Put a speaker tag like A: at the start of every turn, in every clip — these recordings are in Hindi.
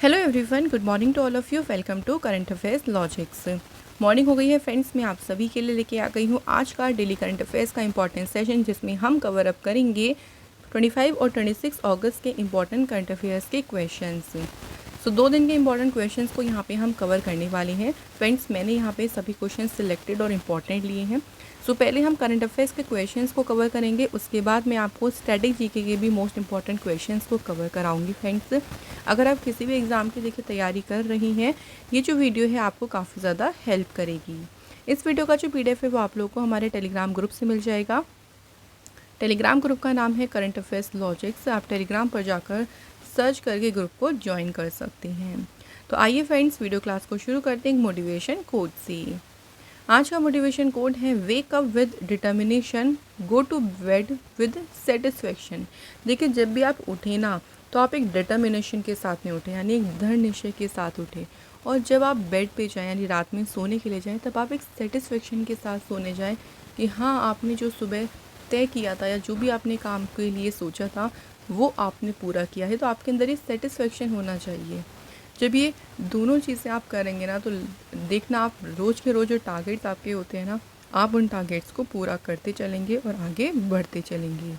A: Hello everyone, good morning to all of you. Welcome to current affairs logics. Morning हो गई है फ्रेंड्स, मैं आप सभी के लिए लेके आ गई हूँ आज का डेली करंट अफेयर्स का इंपॉर्टेंट सेशन, जिसमें हम कवर अप करेंगे 25 और 26 अगस्त के इंपॉर्टेंट करंट अफेयर्स के क्वेश्चंस। सो 2 दिन के इंपॉर्टेंट क्वेश्चंस को यहाँ पे हम कवर करने वाले हैं फ्रेंड्स। मैंने यहाँ पे सभी क्वेश्चन सिलेक्टेड और इम्पॉर्टेंट लिए हैं। सो पहले हम करंट अफेयर्स के क्वेश्चंस को कवर करेंगे, उसके बाद मैं आपको स्टैटिक जीके के भी मोस्ट इंपॉर्टेंट क्वेश्चंस को कवर कराऊंगी फ्रेंड्स। अगर आप किसी भी एग्ज़ाम की देखिए तैयारी कर रही हैं, ये जो वीडियो है आपको काफ़ी ज़्यादा हेल्प करेगी। इस वीडियो का जो PDF है वो आप लोगों को हमारे टेलीग्राम ग्रुप से मिल जाएगा। टेलीग्राम ग्रुप का नाम है करंट अफेयर्स लॉजिक्स। आप टेलीग्राम पर जाकर सर्च करके ग्रुप को ज्वाइन कर सकते हैं। तो आइए फ्रेंड्स, वीडियो क्लास को शुरू करते हैं मोटिवेशन कोड से। आज का मोटिवेशन कोड है wake up with determination, go to bed with satisfaction. देखिए, जब भी आप उठे ना तो आप एक डिटर्मिनेशन के साथ में उठे, यानी एक दृढ़ निश्चय के साथ उठे। और जब आप बेड पे जाएं, यानी रात में सोने के लिए जाएं, तब आप एक सेटिस्फेक्शन के साथ सोने जाएं कि हाँ, आपने जो सुबह तय किया था या जो भी आपने काम के लिए सोचा था वो आपने पूरा किया है। तो आपके अंदर ये सेटिस्फेक्शन होना चाहिए। जब ये दोनों चीज़ें आप करेंगे ना, तो देखना आप रोज़ के रोज़ जो टारगेट्स आपके होते हैं ना, आप उन टारगेट्स को पूरा करते चलेंगे और आगे बढ़ते चलेंगे।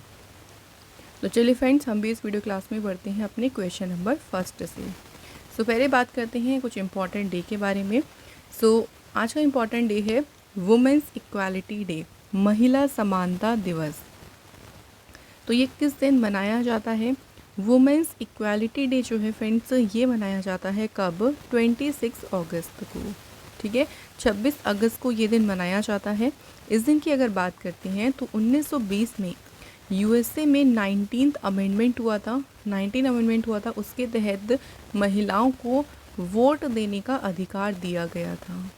A: तो चलिए फ्रेंड्स, हम भी इस वीडियो क्लास में बढ़ते हैं अपने क्वेश्चन नंबर फर्स्ट से। सो पहले बात करते हैं कुछ इम्पॉर्टेंट डे के बारे में। सो आज का इम्पॉर्टेंट डे है वुमेंस इक्वालिटी डे, महिला समानता दिवस। तो ये किस दिन मनाया जाता है? वुमेंस इक्वालिटी डे जो है फ्रेंड्स, ये मनाया जाता है कब? 26 अगस्त को। ठीक है, 26 अगस्त को ये दिन मनाया जाता है। इस दिन की अगर बात करते हैं तो 1920 में USA में 19th अमेंडमेंट हुआ था। 19 अमेंडमेंट हुआ था, उसके तहत महिलाओं को वोट देने का अधिकार दिया गया था।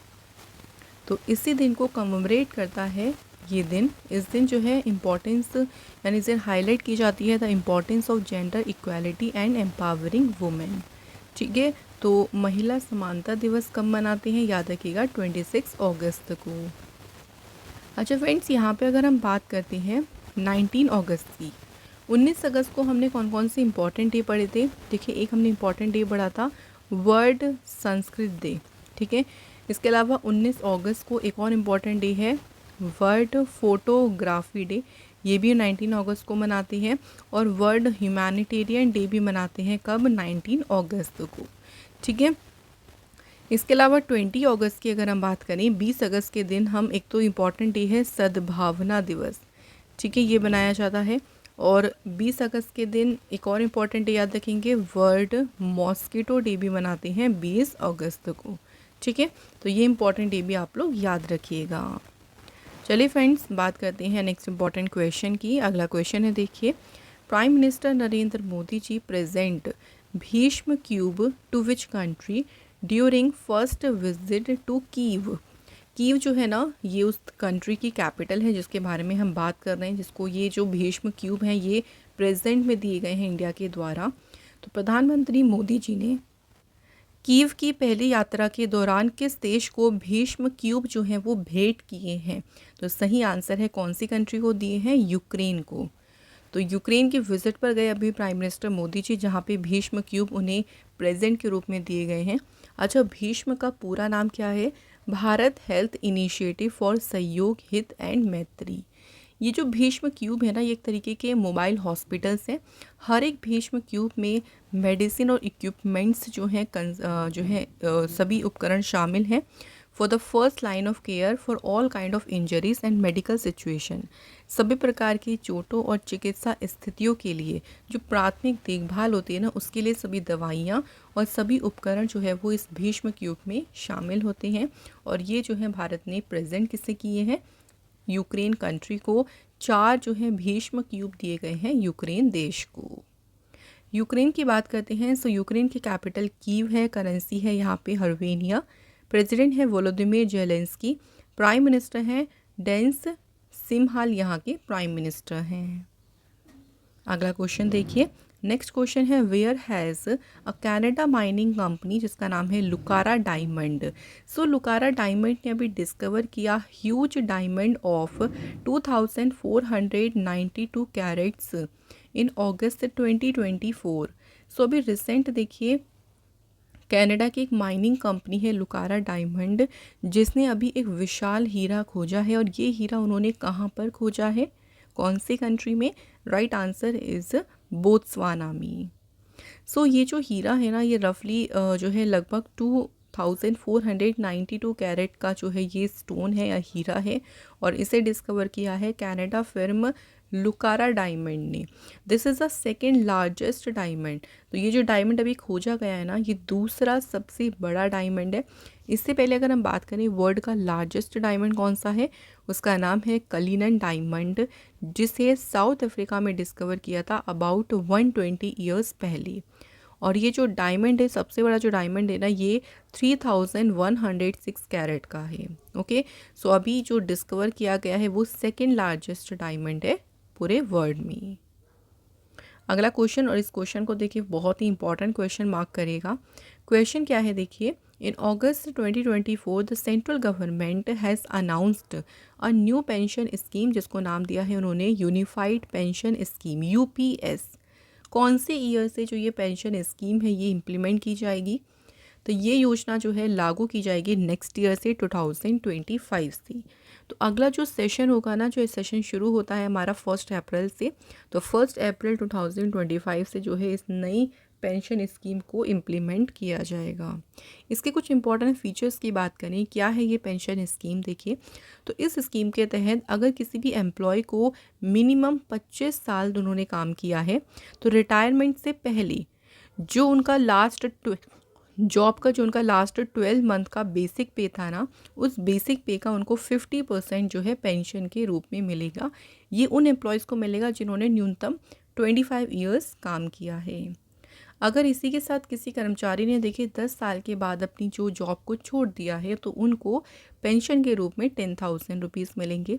A: तो इसी दिन को कमेमोरेट करता है ये दिन। इस दिन जो है इम्पोर्टेंस, यानी इसे हाईलाइट की जाती है the importance of gender equality and empowering women. ठीक है, तो महिला समानता दिवस कब मनाते हैं? याद रखिएगा 26 अगस्त को। अच्छा फ्रेंड्स, यहाँ पे अगर हम बात करते हैं 19 अगस्त की, 19 अगस्त को हमने कौन कौन से इम्पॉर्टेंट डे पढ़े थे? देखिए, एक हमने इम्पॉर्टेंट डे पढ़ा था वर्ल्ड संस्कृत डे। ठीक है, इसके अलावा 19 अगस्त को एक और इम्पॉर्टेंट डे है वर्ल्ड फोटोग्राफी डे, ये भी 19 अगस्त को मनाते हैं। और वर्ल्ड ह्यूमैनिटेरियन डे भी मनाते हैं कब? 19 अगस्त को। ठीक है, इसके अलावा 20 अगस्त की अगर हम बात करें, 20 अगस्त के दिन हम एक तो इम्पॉर्टेंट डे है सद्भावना दिवस। ठीक है, ये बनाया जाता है। और 20 अगस्त के दिन एक और इम्पॉर्टेंट डे याद रखेंगे, वर्ल्ड मॉस्किटो डे भी मनाते हैं 20 अगस्त को। ठीक है, तो ये इम्पॉर्टेंट डे भी आप लोग याद रखिएगा। चलिए फ्रेंड्स, बात करते हैं नेक्स्ट इम्पॉर्टेंट क्वेश्चन की। अगला क्वेश्चन है, देखिए, prime minister Narendra Modi ji present Bhishm cube to which country during first visit to Kyiv. Kyiv जो है ना, ये उस कंट्री की कैपिटल है जिसके बारे में हम बात कर रहे हैं, जिसको ये जो भीष्म क्यूब हैं ये प्रेजेंट में दिए गए हैं इंडिया के द्वारा। तो प्रधानमंत्री मोदी जी ने कीव की पहली यात्रा के दौरान किस देश को भीष्म क्यूब जो है वो भेंट किए हैं? तो सही आंसर है कौन सी कंट्री को दिए हैं? यूक्रेन को। तो यूक्रेन की विजिट पर गए अभी प्राइम मिनिस्टर मोदी जी, जहाँ पे भीष्म क्यूब उन्हें प्रेजेंट के रूप में दिए गए हैं। अच्छा, भीष्म का पूरा नाम क्या है? भारत हेल्थ इनिशिएटिव फॉर सहयोग, हित एंड मैत्री। ये जो भीष्म क्यूब है ना, ये एक तरीके के मोबाइल हॉस्पिटल्स हैं। हर एक भीष्म क्यूब में मेडिसिन और इक्विपमेंट्स जो हैं सभी उपकरण शामिल हैं for the first line of care for all kind of injuries and medical situation. सभी प्रकार की चोटों और चिकित्सा स्थितियों के लिए जो प्राथमिक देखभाल होती है ना, उसके लिए सभी दवाइयाँ और सभी उपकरण जो है वो इस भीष्म क्यूब में शामिल होते हैं। और ये जो है भारत ने प्रेजेंट किससे किए हैं? यूक्रेन कंट्री को। 4 जो है भीष्म क्यूब दिए गए हैं यूक्रेन देश को। यूक्रेन की बात करते हैं, सो यूक्रेन की कैपिटल कीव है, करेंसी है यहाँ पे हर्वेनिया, प्रेसिडेंट है वोलोदिमीर जेलेंस्की, प्राइम मिनिस्टर हैं डेंस सिमहाल, यहाँ के प्राइम मिनिस्टर हैं। अगला क्वेश्चन देखिए, नेक्स्ट क्वेश्चन है where has a Canada mining company, जिसका नाम है लुकारा डायमंड। सो लुकारा डायमंड ने अभी डिस्कवर किया ह्यूज डायमंड ऑफ 2492 कैरेट्स इन अगस्त 2024। सो अभी रिसेंट देखिए कनाडा की एक माइनिंग कंपनी है लुकारा डायमंड, जिसने अभी एक विशाल हीरा खोजा है। और ये हीरा उन्होंने कहाँ पर खोजा है, कौन सी कंट्री में? राइट आंसर इज़ बोत्सवाना में। सो ये जो हीरा है ना, ये रफली जो है लगभग 2492 कैरेट का जो है ये स्टोन है या हीरा है। और इसे डिस्कवर किया है कनाडा फर्म लुकारा डायमंड ने। This is the second largest diamond. तो ये जो डायमंड अभी खोजा गया है ना, ये दूसरा सबसे बड़ा डायमंड है। इससे पहले अगर हम बात करें वर्ल्ड का लार्जेस्ट डायमंड कौन सा है, उसका नाम है कलिनन डायमंड, जिसे साउथ अफ्रीका में डिस्कवर किया था अबाउट 120 ईयर्स पहले। और ये जो डायमंड है, सबसे बड़ा जो डायमंड है ना, ये 3106 कैरेट का है। ओके, सो अभी जो डिस्कवर किया गया है वो सेकेंड लार्जेस्ट डायमंड है पूरे वर्ल्ड में। अगला क्वेश्चन, और इस क्वेश्चन को देखिए बहुत ही इंपॉर्टेंट क्वेश्चन मार्क करेगा। क्वेश्चन क्या है देखिए, इन अगस्त 2024 the central government has announced a new pension scheme, जिसको नाम दिया है उन्होंने यूनिफाइड पेंशन स्कीम, यूपीएस। कौन से ईयर से जो ये पेंशन स्कीम है ये इम्प्लीमेंट की जाएगी? तो ये योजना जो है लागू की जाएगी नेक्स्ट ईयर से 2025 से। तो अगला जो सेशन होगा ना, जो सेशन शुरू होता है हमारा 1 अप्रैल से, तो 1 अप्रैल 2025 से जो है इस नई पेंशन स्कीम को इम्प्लीमेंट किया जाएगा। इसके कुछ इंपॉर्टेंट फीचर्स की बात करें, क्या है ये पेंशन स्कीम देखिए। तो इस स्कीम के तहत अगर किसी भी एम्प्लॉय को मिनिमम 25 साल उन्होंने काम किया है, तो रिटायरमेंट से पहले जो उनका जॉब का जो उनका लास्ट 12 मंथ का बेसिक पे था ना, उस बेसिक पे का उनको 50% जो है पेंशन के रूप में मिलेगा। ये उन एम्प्लॉयज़ को मिलेगा जिन्होंने न्यूनतम 25 ईयर्स काम किया है। अगर इसी के साथ किसी कर्मचारी ने देखिए 10 साल के बाद अपनी जो जॉब को छोड़ दिया है, तो उनको पेंशन के रूप में 10,000 रुपीज़ मिलेंगे।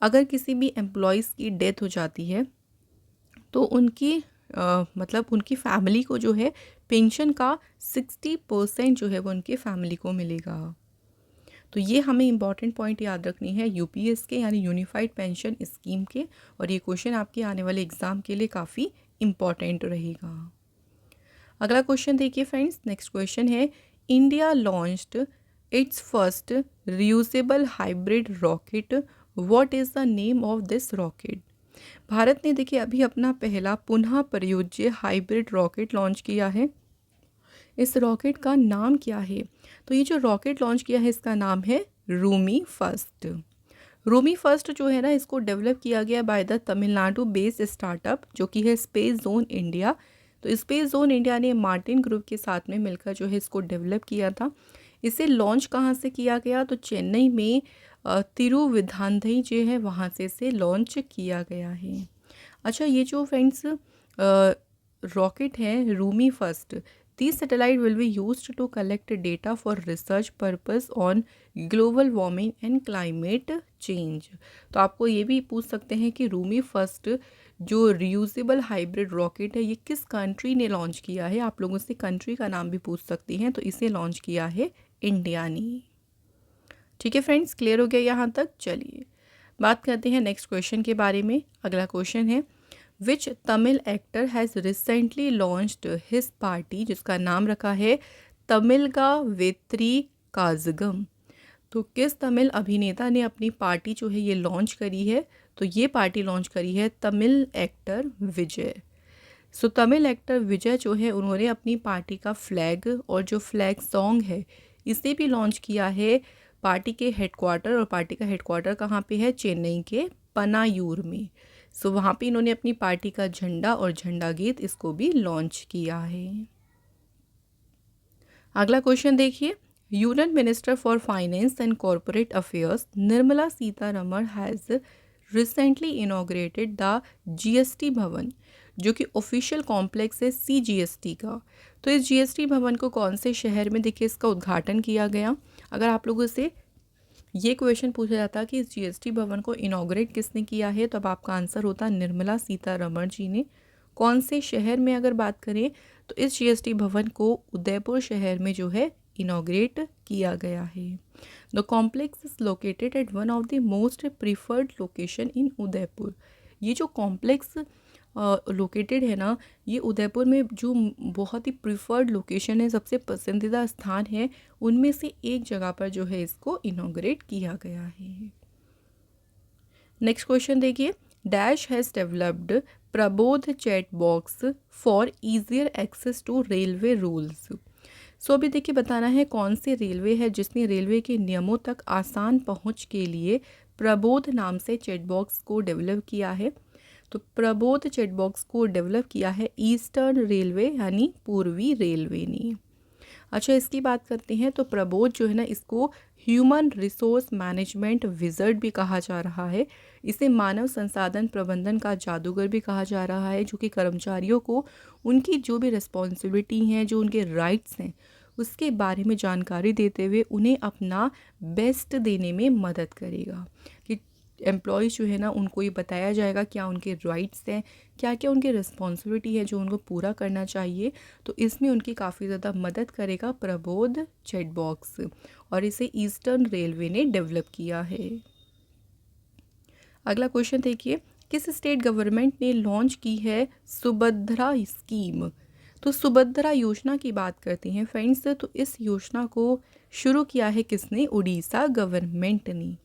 A: अगर किसी भी एम्प्लॉयज़ की डेथ हो जाती है, तो उनकी मतलब उनकी फैमिली को जो है पेंशन का 60% जो है वो उनकी फैमिली को मिलेगा। तो ये हमें इम्पॉर्टेंट पॉइंट याद रखनी है यूपीएस के, यानी यूनिफाइड पेंशन स्कीम के। और ये क्वेश्चन आपके आने वाले एग्ज़ाम के लिए काफ़ी इम्पॉर्टेंट रहेगा। अगला क्वेश्चन देखिए फ्रेंड्स, नेक्स्ट क्वेश्चन है, India launched it's first reusable hybrid rocket, what is the name of this rocket? Bharat ने देखिए अभी अपना पहला पुनः प्रयोज्य हाइब्रिड रॉकेट लॉन्च किया है। इस रॉकेट का नाम क्या है? तो ये जो रॉकेट लॉन्च किया है इसका नाम है रूमी फर्स्ट। रूमी फर्स्ट जो है ना, इसको डेवलप किया गया by the Tamil Nadu based startup जो कि है स्पेस जोन इंडिया। तो स्पेस जोन इंडिया ने मार्टिन ग्रुप के साथ में मिलकर जो है इसको डेवलप किया था। इसे लॉन्च कहाँ से किया गया? तो चेन्नई में तिरुविधांधई जो है वहाँ से इसे लॉन्च किया गया है। अच्छा, ये जो फ्रेंड्स रॉकेट है Rhumi first, this satellite will be used to collect data for research purpose on global warming and climate change. तो आपको ये भी पूछ सकते हैं कि रूमी फर्स्ट जो रियूजेबल हाइब्रिड रॉकेट है ये किस कंट्री ने लॉन्च किया है। आप लोगों से कंट्री का नाम भी पूछ सकती हैं, तो इसे लॉन्च किया है इंडिया ने। ठीक है फ्रेंड्स, क्लियर हो गया यहाँ तक? चलिए बात करते हैं नेक्स्ट क्वेश्चन के बारे में। अगला क्वेश्चन है, which Tamil actor has recently launched his party, जिसका नाम रखा है तमिलगा वेत्री काजगम। तो किस तमिल अभिनेता ने अपनी पार्टी जो है ये लॉन्च करी है? तो ये पार्टी लॉन्च करी है तमिल एक्टर विजय। सो तमिल एक्टर विजय जो है उन्होंने अपनी पार्टी का फ्लैग और जो फ्लैग सॉन्ग है इसे भी लॉन्च किया है पार्टी के हेडक्वार्टर। और पार्टी का हेडक्वार्टर कहाँ पे है? चेन्नई के पनायूर में। सो वहाँ पे इन्होंने अपनी पार्टी का झंडा और झंडा गीत इसको भी लॉन्च किया है। अगला क्वेश्चन देखिए, union minister for finance and corporate affairs Nirmala Sitharaman has recently inaugurated the GST भवन, जो कि ऑफिशियल कॉम्प्लेक्स है सीजीएसटी का। तो इस जीएसटी भवन को कौन से शहर में देखिए इसका उद्घाटन किया गया? अगर आप लोगों से ये क्वेश्चन पूछा जाता कि इस जीएसटी भवन को इनॉग्रेट किसने किया है, तो अब आपका आंसर होता निर्मला सीतारमण जी ने। कौन से शहर में अगर बात करें, तो इस जीएसटी भवन को उदयपुर शहर में जो है इनॉग्रेट किया गया है। The complex is located at one of the most preferred location in Udaipur. ये जो कॉम्प्लेक्स लोकेटेड है ना, ये उदयपुर में जो बहुत ही प्रिफर्ड लोकेशन है, सबसे पसंदीदा स्थान है, उनमें से एक जगह पर जो है इसको इनॉग्रेट किया गया है। नेक्स्ट क्वेश्चन देखिए, dash has developed Prabodh chat box for easier access to railway rules. So अभी देखिए बताना है कौन सी रेलवे है जिसने रेलवे के नियमों तक आसान पहुंच के लिए प्रबोध नाम से चैट बॉक्स को डेवलप किया है। तो प्रबोध चैट बॉक्स को डेवलप किया है ईस्टर्न रेलवे यानी पूर्वी रेलवे ने। अच्छा, इसकी बात करते हैं तो प्रबोध जो है ना, इसको ह्यूमन रिसोर्स मैनेजमेंट विज़र्ड भी कहा जा रहा है। इसे मानव संसाधन प्रबंधन का जादूगर भी कहा जा रहा है, जो कि कर्मचारियों को उनकी जो भी रिस्पॉन्सिबिलिटी हैं, जो उनके राइट्स हैं, उसके बारे में जानकारी देते हुए उन्हें अपना बेस्ट देने में मदद करेगा। कि एम्प्लॉयज़ जो है ना, उनको ये बताया जाएगा क्या उनके राइट्स हैं, क्या क्या उनकी रिस्पॉन्सिबिलिटी है जो उनको पूरा करना चाहिए। तो इसमें उनकी काफ़ी ज़्यादा मदद करेगा प्रबोध चैट बॉक्स, और इसे ईस्टर्न रेलवे ने डेवलप किया है। अगला क्वेश्चन देखिए, किस स्टेट गवर्नमेंट ने लॉन्च की है सुभद्रा स्कीम। तो सुभद्रा योजना की बात करते हैं फ्रेंड्स, तो इस योजना को शुरू किया है किसने? उड़ीसा गवर्नमेंट ने।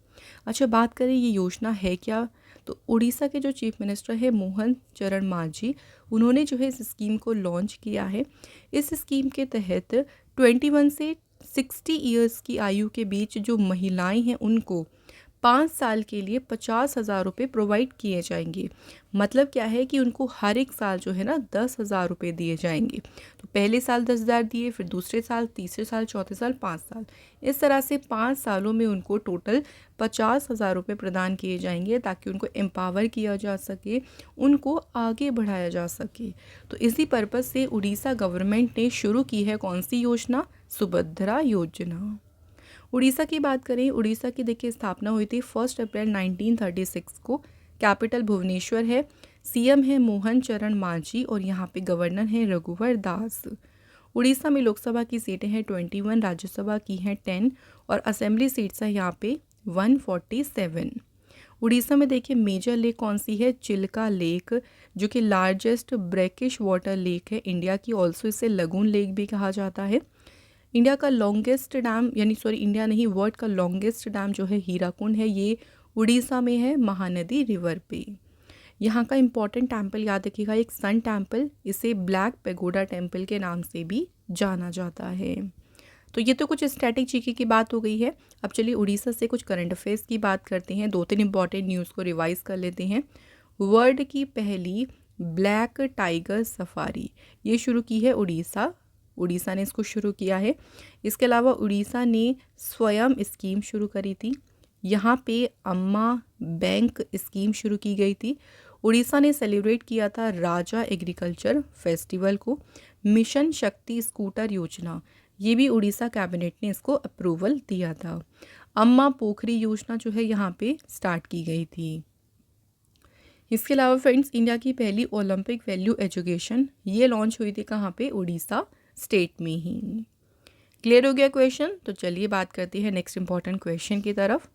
A: अच्छा, बात करें ये योजना है क्या, तो उड़ीसा के जो चीफ मिनिस्टर है मोहन चरण मांझी, उन्होंने जो है इस स्कीम को लॉन्च किया है। इस स्कीम के तहत 21 से 60 ईयर्स की आयु के बीच जो महिलाएं हैं उनको 5 साल के लिए 50,000 रुपये प्रोवाइड किए जाएंगे। मतलब क्या है कि उनको हर एक साल जो है ना 10,000 रुपये दिए जाएंगे। तो पहले साल 10,000 दिए, फिर दूसरे साल, तीसरे साल, चौथे साल 5 साल, इस तरह से 5 सालों में उनको टोटल 50,000 रुपये प्रदान किए जाएंगे, ताकि उनको एम्पावर किया जा सके, उनको आगे बढ़ाया जा सके। तो इसी पर्पज़ से उड़ीसा गवर्नमेंट ने शुरू की है कौन सी योजना? सुभद्रा योजना। उड़ीसा की बात करें, उड़ीसा की देखिए स्थापना हुई थी 1 अप्रैल 1936 को। कैपिटल भुवनेश्वर है, सीएम है मोहन चरण मांझी, और यहाँ पे गवर्नर है रघुवर दास। उड़ीसा में लोकसभा की सीटें हैं 21, राज्यसभा की हैं 10, और असेंबली सीट्स हैं यहाँ पे 147। उड़ीसा में देखिए मेजर लेक कौन सी है? चिल्का लेक, जो कि लार्जेस्ट ब्रैकिश वाटर लेक है इंडिया की। ऑल्सो इसे लगून लेक भी कहा जाता है। इंडिया का लॉन्गेस्ट डैम, यानी सॉरी इंडिया नहीं, वर्ल्ड का लॉन्गेस्ट डैम जो है हीराकुंड है, ये उड़ीसा में है महानदी रिवर पे। यहाँ का इम्पॉर्टेंट टेम्पल याद रखिएगा, एक सन टेम्पल, इसे ब्लैक पेगोडा टेम्पल के नाम से भी जाना जाता है। तो ये तो कुछ स्टैटिक जीके की बात हो गई है। अब चलिए उड़ीसा से कुछ करंट अफेयर्स की बात करते हैं। 2-3 इंपॉर्टेंट न्यूज़ को रिवाइज कर लेते हैं। वर्ल्ड की पहली ब्लैक टाइगर सफारी, ये शुरू की है उड़ीसा ने इसको शुरू किया है। इसके अलावा उड़ीसा ने स्वयं स्कीम शुरू करी थी। यहाँ पे अम्मा बैंक स्कीम शुरू की गई थी। उड़ीसा ने सेलिब्रेट किया था राजा एग्रीकल्चर फेस्टिवल को। मिशन शक्ति स्कूटर योजना, ये भी उड़ीसा कैबिनेट ने इसको अप्रूवल दिया था। अम्मा पोखरी योजना जो है यहाँ पे स्टार्ट की गई थी। इसके अलावा फ्रेंड्स, इंडिया की पहली ओलंपिक वैल्यू एजुकेशन, ये लॉन्च हुई थी कहाँ पे? उड़ीसा स्टेट में ही। क्लियर हो गया क्वेश्चन? तो चलिए बात करते हैं नेक्स्ट इंपॉर्टेंट क्वेश्चन की तरफ।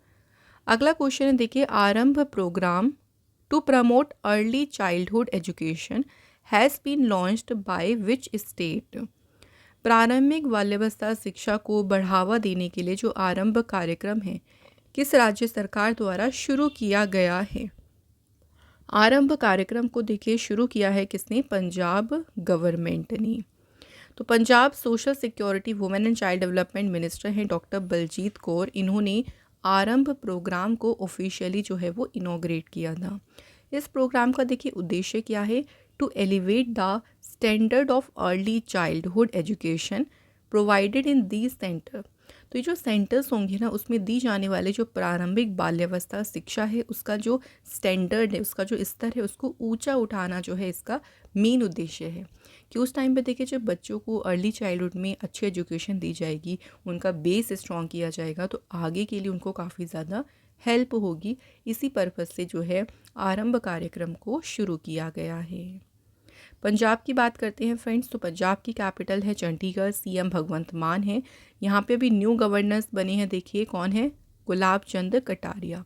A: अगला क्वेश्चन है देखिए, Aarambh programme to promote early childhood education has been launched by which state. प्रारंभिक बाल्यावस्था शिक्षा को बढ़ावा देने के लिए जो आरंभ कार्यक्रम है, किस राज्य सरकार द्वारा शुरू किया गया है? आरंभ कार्यक्रम को देखिए शुरू किया है किसने? पंजाब गवर्नमेंट ने। तो Punjab social security women and child development minister हैं डॉक्टर बलजीत कौर, इन्होंने आरंभ प्रोग्राम को ऑफिशियली जो है वो इनॉग्रेट किया था। इस प्रोग्राम का देखिए उद्देश्य क्या है? To elevate the standard of early childhood education provided in these center. तो ये जो सेंटर्स होंगे ना, उसमें दी जाने वाले जो प्रारंभिक बाल्यावस्था शिक्षा है, उसका जो स्टैंडर्ड है, उसका जो स्तर है, उसको ऊंचा उठाना जो है इसका मेन उद्देश्य है। कि उस टाइम पे देखिए जब बच्चों को अर्ली चाइल्डहुड में अच्छी एजुकेशन दी जाएगी, उनका बेस स्ट्रॉन्ग किया जाएगा, तो आगे के लिए उनको काफ़ी ज़्यादा हेल्प होगी। इसी पर्पज़ से जो है आरंभ कार्यक्रम को शुरू किया गया है। पंजाब की बात करते हैं फ्रेंड्स, तो पंजाब की कैपिटल है चंडीगढ़, सीएम भगवंत मान है। यहाँ पे अभी न्यू गवर्नर्स बने हैं, देखिए कौन है? गुलाब चंद कटारिया।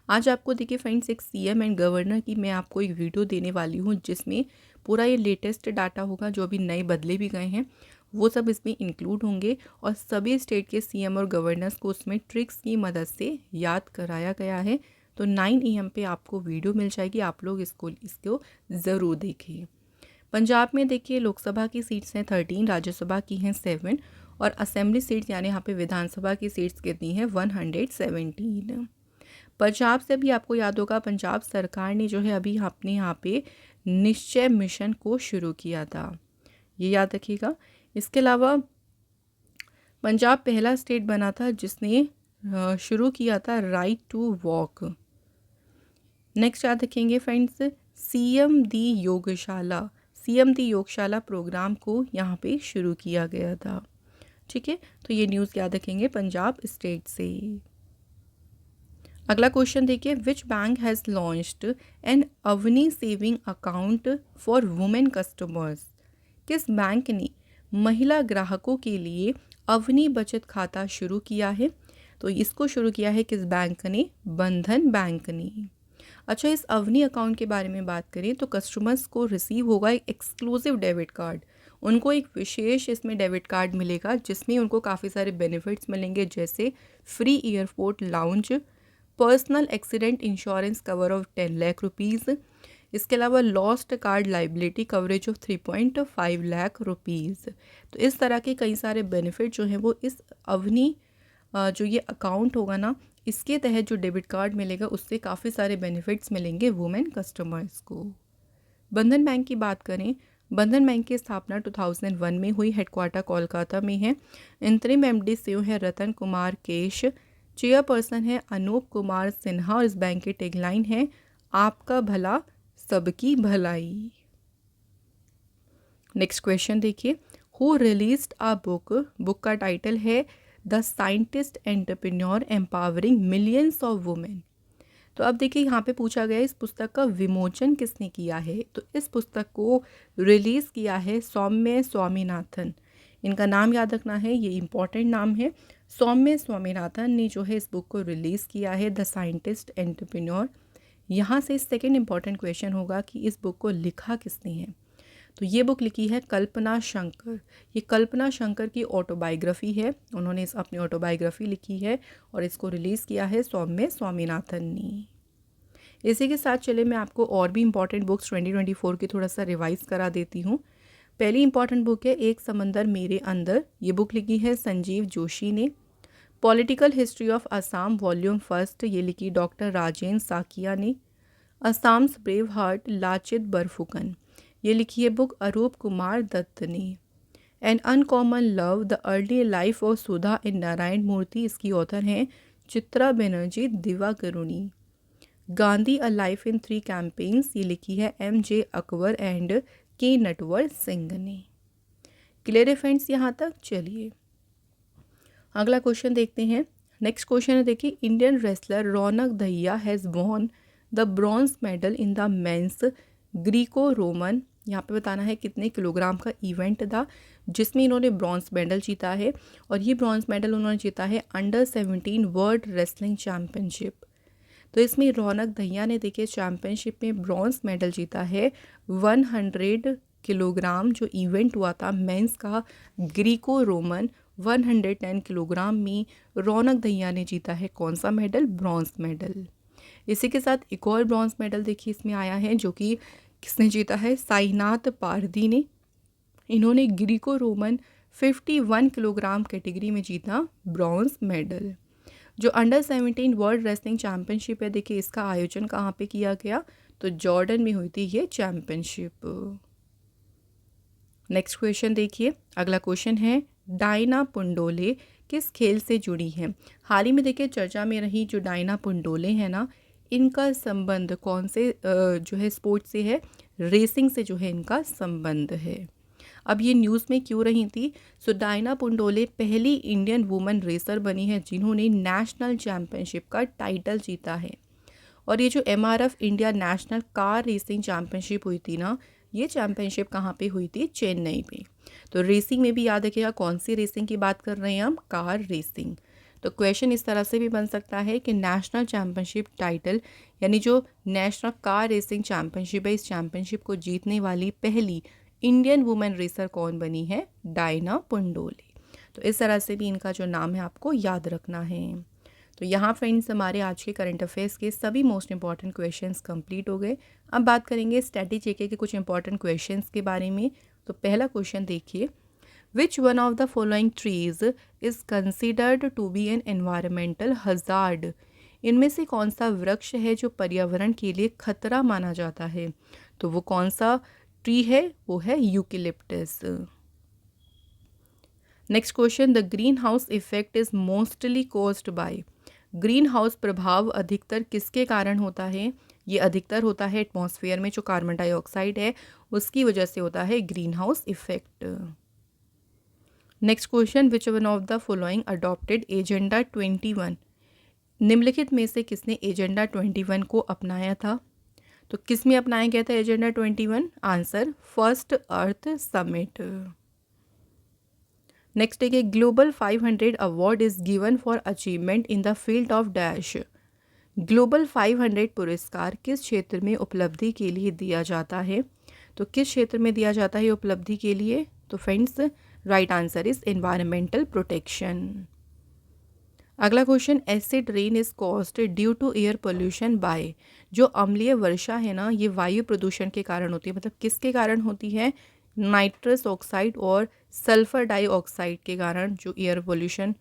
A: आज आपको देखिए फ्रेंड्स एक सीएम एंड गवर्नर की मैं आपको एक वीडियो देने वाली हूँ जिसमें पूरा ये लेटेस्ट डाटा होगा, जो अभी नए बदले भी गए हैं वो सब इसमें इंक्लूड होंगे और सभी स्टेट के सीएम और गवर्नर्स को उसमें ट्रिक्स की मदद से याद कराया गया है। तो 9 AM पे आपको वीडियो मिल जाएगी, आप लोग इसको ज़रूर देखिए। पंजाब में देखिए लोकसभा की सीट्स हैं 13, राज्यसभा की हैं 7 और असेंबली सीट्स यानी यहाँ पे विधानसभा की सीट्स कितनी है 117। पंजाब से भी आपको याद होगा, पंजाब सरकार ने जो है अभी अपने यहाँ पे निश्चय मिशन को शुरू किया था, ये याद रखिएगा। इसके अलावा पंजाब पहला स्टेट बना था जिसने शुरू किया था राइट टू वॉक। नेक्स्ट याद रखेंगे फ्रेंड्स, सीएम दी योगशाला प्रोग्राम को यहाँ पे शुरू किया गया था। ठीक है, तो ये न्यूज़ याद रखेंगे पंजाब स्टेट से। अगला क्वेश्चन देखिए, which bank has launched an Avni saving account for women customers. किस बैंक ने महिला ग्राहकों के लिए अवनी बचत खाता शुरू किया है? तो इसको शुरू किया है किस बैंक ने? बंधन बैंक ने। अच्छा, इस अवनी अकाउंट के बारे में बात करें तो कस्टमर्स को रिसीव होगा एक एक्सक्लूसिव डेबिट कार्ड। उनको एक विशेष इसमें डेबिट कार्ड मिलेगा जिसमें उनको काफ़ी सारे बेनिफिट्स मिलेंगे, जैसे free airport lounge, personal accident insurance cover of 10 lakh rupees, इसके अलावा lost card liability coverage of 3.5 lakh rupees. तो इस तरह के कई सारे बेनिफिट जो हैं वो इस अवनी जो ये अकाउंट होगा ना, इसके तहत जो डेबिट कार्ड मिलेगा उससे काफ़ी सारे बेनिफिट्स मिलेंगे वुमेन कस्टमर्स को। बंधन बैंक की बात करें, बंधन बैंक की स्थापना 2001 में हुई, हेडक्वार्टर कोलकाता में है। इंतरिम एमडी सीईओ है रतन कुमार केश, चेयरपर्सन है अनूप कुमार सिन्हा और इस बैंक की टैगलाइन है आपका भला सबकी भलाई। नेक्स्ट क्वेश्चन देखिए, हु रिलीज्ड अ बुक का टाइटल है the scientist entrepreneur empowering millions of women. तो अब देखिए यहाँ पे पूछा गया इस पुस्तक का विमोचन किसने किया है? तो इस पुस्तक को रिलीज़ किया है सौम्य स्वामीनाथन। इनका नाम याद रखना है, ये इम्पॉर्टेंट नाम है। सौम्य स्वामीनाथन ने जो है इस बुक को रिलीज़ किया है द साइंटिस्ट एंटरप्रेन्योर। यहाँ से सेकंड इम्पॉर्टेंट क्वेश्चन होगा कि इस बुक को लिखा किसने है? तो ये बुक लिखी है कल्पना शंकर। ये कल्पना शंकर की ऑटोबायोग्राफी है, उन्होंने अपनी ऑटोबायोग्राफी लिखी है और इसको रिलीज़ किया है सौम्य स्वामीनाथन ने। इसी के साथ चले मैं आपको और भी इम्पॉर्टेंट बुक्स 2024 की थोड़ा सा रिवाइज़ करा देती हूँ। पहली इंपॉर्टेंट बुक है एक समंदर मेरे अंदर, ये बुक लिखी है संजीव जोशी ने। Political history of Assam volume 1 ये लिखी डॉक्टर राजेंद्र साकिया ने। असम्स ब्रेव हार्ट लाचित बरफुकन, ये लिखी है बुक अरूप कुमार दत्त ने। An uncommon love the early life of Sudha in Narayana Murthy, इसकी ऑथर हैं Chitra Banerjee Divakaruni. Gandhi a life in 3 campaigns, ये लिखी है MJ अकबर एंड के नटवर सिंह ने। क्लियर है फ्रेंड्स यहाँ तक? चलिए अगला क्वेश्चन देखते हैं। नेक्स्ट क्वेश्चन है देखिए, Indian wrestler Raunak Dahiya has won the bronze medal in the men's Greco Roman. यहाँ पे बताना है कितने किलोग्राम का इवेंट था जिसमें इन्होंने ब्रॉन्ज मेडल जीता है, और ये ब्रॉन्ज मेडल उन्होंने जीता है अंडर 17 वर्ल्ड रेसलिंग चैम्पियनशिप। तो इसमें रौनक दहिया ने देखिए चैम्पियनशिप में ब्रॉन्ज मेडल जीता है 100 किलोग्राम जो इवेंट हुआ था मेंस का ग्रीको रोमन 110 किलोग्राम में रौनक दहिया ने जीता है कौन सा मेडल? Bronze medal. इसी के साथ एक और ब्रॉन्ज मेडल देखिए इसमें आया है जो कि किसने जीता है? साईनाथ पारदी ने। इन्होंने ग्रीको रोमन 51 किलोग्राम कैटेगरी में जीता ब्रॉन्ज मेडल। जो अंडर 17 वर्ल्ड रेसलिंग चैम्पियनशिप है देखिए इसका आयोजन कहाँ पे किया गया? तो जॉर्डन में हुई थी ये चैम्पियनशिप। नेक्स्ट क्वेश्चन देखिए, अगला क्वेश्चन है डायना पुंडोले किस खेल से जुड़ी है? हाल ही में देखिए चर्चा में रही जो डायना पुंडोले है ना, इनका संबंध कौन से जो है स्पोर्ट से है? रेसिंग से जो है इनका संबंध है। अब ये न्यूज़ में क्यों रही थी? सो डायना पुंडोले पहली इंडियन वुमन रेसर बनी है जिन्होंने नेशनल चैम्पियनशिप का टाइटल जीता है। और ये जो MRF India national car racing championship हुई थी ना, ये चैम्पियनशिप कहाँ पे हुई थी? चेन्नई में। तो रेसिंग में भी याद रखिएगा कौन सी रेसिंग की बात कर रहे हैं हम? Car racing. तो क्वेश्चन इस तरह से भी बन सकता है कि नेशनल चैम्पियनशिप टाइटल यानी जो नेशनल कार रेसिंग चैम्पियनशिप है, इस चैम्पियनशिप को जीतने वाली पहली इंडियन वुमेन रेसर कौन बनी है? डायना पुंडोले। तो इस तरह से भी इनका जो नाम है आपको याद रखना है। तो यहाँ फ्रेंड्स हमारे आज के करंट अफेयर्स के सभी मोस्ट इंपॉर्टेंट क्वेश्चंस कंप्लीट हो गए। अब बात करेंगे स्टडी जीके के कुछ इंपॉर्टेंट क्वेश्चंस के बारे में। तो पहला क्वेश्चन देखिए, which one of the following trees is considered to be an environmental hazard? इनमें से कौन सा वृक्ष है जो पर्यावरण के लिए खतरा माना जाता है? तो वो कौन सा ट्री है? वो है eucalyptus. Next question, the green house effect is mostly caused by? Green house प्रभाव अधिकतर किसके कारण होता है? ये अधिकतर होता है एटमॉस्फेयर में जो कार्बन डाइऑक्साइड है उसकी वजह से होता है green house effect. Next question, which one of the following adopted agenda 21? निम्नलिखित में से किसने एजेंडा 21 को अपनाया था? तो किस में अपनाया गया था एजेंडा 21? आंसर, फर्स्ट अर्थ समिट। नेक्स्ट है, global 500 award is given for achievement in the field of dash? Global 500 पुरस्कार किस क्षेत्र में उपलब्धि के लिए दिया जाता है? तो किस क्षेत्र में दिया जाता है उपलब्धि के लिए? तो friends right answer is environmental protection. अगला question, acid rain is caused due to air pollution by? जो अम्लीय वर्षा है ना, ये वायु प्रदूषण के कारण होती है। मतलब किसके कारण होती है? नाइट्रस ऑक्साइड और सल्फर डाइऑक्साइड के कारण। जो एयर पोल्यूशन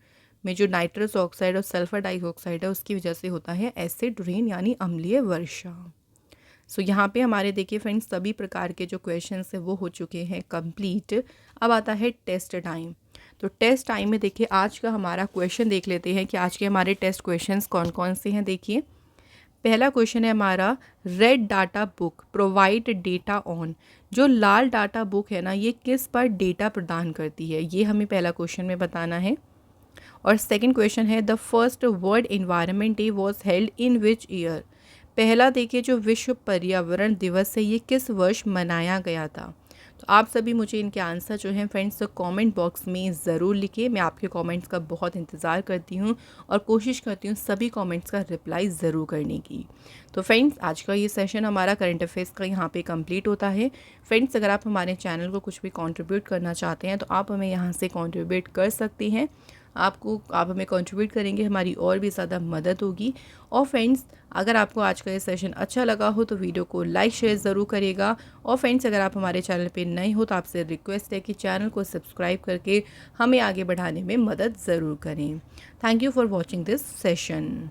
A: में जो नाइट्रस ऑक्साइड और सल्फर डाइऑक्साइड है उसकी वजह से होता है एसिड रेन यानी अम्लीय वर्षा। सो यहाँ पे हमारे देखिए फ्रेंड्स सभी प्रकार के जो क्वेश्चंस है वो हो चुके हैं कंप्लीट। अब आता है टेस्ट टाइम। तो टेस्ट टाइम में देखिए आज का हमारा क्वेश्चन देख लेते हैं कि आज के हमारे टेस्ट क्वेश्चंस कौन कौन से हैं। देखिए पहला क्वेश्चन है हमारा, red data book provide data on? जो लाल डाटा बुक है ना, ये किस पर डेटा प्रदान करती है? ये हमें पहला क्वेश्चन में बताना है। और सेकंड क्वेश्चन है, the first world environment day was held in which year? पहला देखिए जो विश्व पर्यावरण दिवस है ये किस वर्ष मनाया गया था? तो आप सभी मुझे इनके आंसर जो हैं फ्रेंड्स कमेंट बॉक्स में ज़रूर लिखिए। मैं आपके कमेंट्स का बहुत इंतज़ार करती हूँ और कोशिश करती हूँ सभी कमेंट्स का रिप्लाई ज़रूर करने की। तो फ्रेंड्स आज का ये सेशन हमारा करंट अफेयर्स का यहाँ पे कंप्लीट होता है। फ्रेंड्स अगर आप हमारे चैनल को कुछ भी कंट्रीब्यूट करना चाहते हैं तो आप हमें यहाँ से कंट्रीब्यूट कर सकते हैं। आप हमें कंट्रीब्यूट करेंगे, हमारी और भी ज़्यादा मदद होगी। और फ्रेंड्स अगर आपको आज का ये सेशन अच्छा लगा हो तो वीडियो को लाइक शेयर ज़रूर करिएगा। और फ्रेंड्स अगर आप हमारे चैनल पे नए हो तो आपसे रिक्वेस्ट है कि चैनल को सब्सक्राइब करके हमें आगे बढ़ाने में मदद ज़रूर करें। Thank you for watching this session.